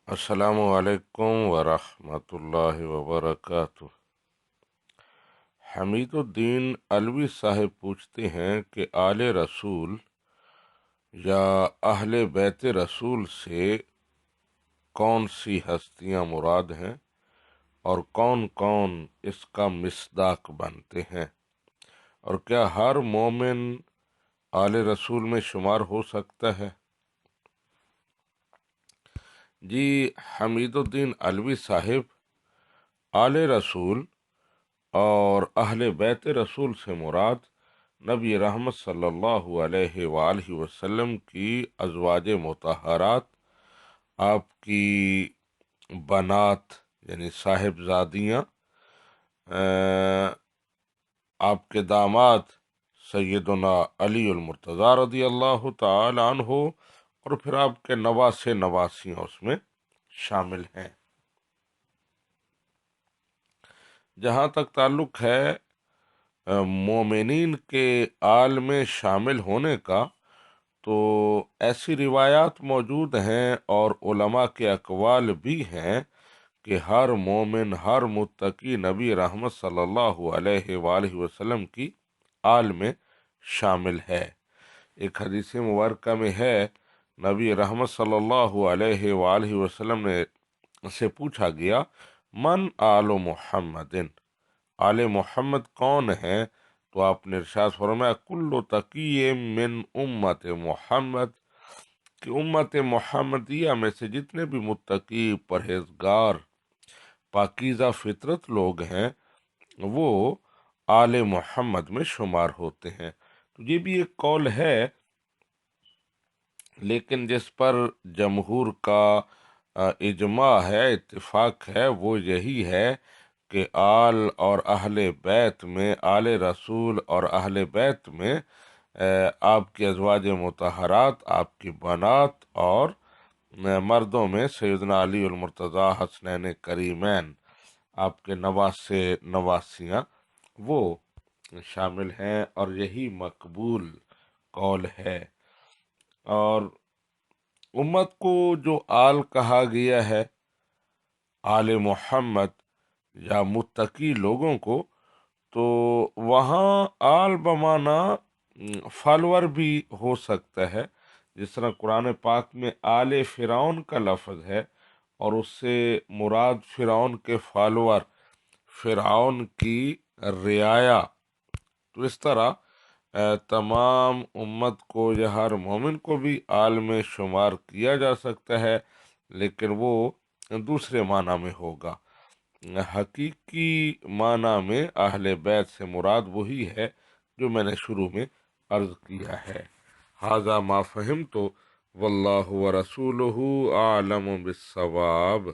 السلام علیکم ورحمۃ اللہ وبرکاتہ۔ حمید الدین علوی صاحب پوچھتے ہیں کہ آل رسول یا اہل بیت رسول سے کون سی ہستیاں مراد ہیں اور کون کون اس کا مصداق بنتے ہیں، اور کیا ہر مومن آل رسول میں شمار ہو سکتا ہے؟ جی حمید الدین علوی صاحب، آل رسول اور اہل بیت رسول سے مراد نبی رحمت صلی اللہ علیہ وآلہ وسلم کی ازواج مطہرات، آپ کی بنات یعنی صاحبزادیاں، آپ کے داماد سیدنا علی المرتضیٰ رضی اللہ تعالی عنہ، اور پھر آپ کے نواسے نواسیاں اس میں شامل ہیں۔ جہاں تک تعلق ہے مومنین کے آل میں شامل ہونے کا، تو ایسی روایات موجود ہیں اور علماء کے اقوال بھی ہیں کہ ہر مومن، ہر متقی نبی رحمت صلی اللہ علیہ وآلہ وسلم کی آل میں شامل ہے۔ ایک حدیث مبارکہ میں ہے، نبی رحمت صلی اللہ علیہ وآلہ وسلم نے سے پوچھا گیا، من آل محمد، آل محمد کون ہیں؟ تو آپ نے ارشاد فرمایا، کل تقی من امت محمد، کہ امت محمدیہ میں سے جتنے بھی متقی، پرہیزگار، پاکیزہ فطرت لوگ ہیں، وہ آل محمد میں شمار ہوتے ہیں۔ تو یہ بھی ایک قول ہے، لیکن جس پر جمہور کا اجماع ہے، اتفاق ہے، وہ یہی ہے کہ آل اور اہل بیت میں، آل رسول اور اہل بیت میں آپ کی ازواج مطہرات، آپ کی بنات، اور مردوں میں سیدنا علی المرتضیٰ حسنین کریمین، آپ کے نواسے نواسیاں، وہ شامل ہیں، اور یہی مقبول قول ہے۔ اور امت کو جو آل کہا گیا ہے، آل محمد یا متقی لوگوں کو، تو وہاں آل بمعنی فالور بھی ہو سکتا ہے، جس طرح قرآن پاک میں آل فرعون کا لفظ ہے، اور اس سے مراد فرعون کے فالور، فرعون کی رعایا۔ تو اس طرح تمام امت کو یا ہر مومن کو بھی آل میں شمار کیا جا سکتا ہے، لیکن وہ دوسرے معنی میں ہوگا۔ حقیقی معنی میں اہل بیت سے مراد وہی ہے جو میں نے شروع میں عرض کیا ہے۔ ھذا ما فہمت واللہ ورسولہ اعلم بالصواب۔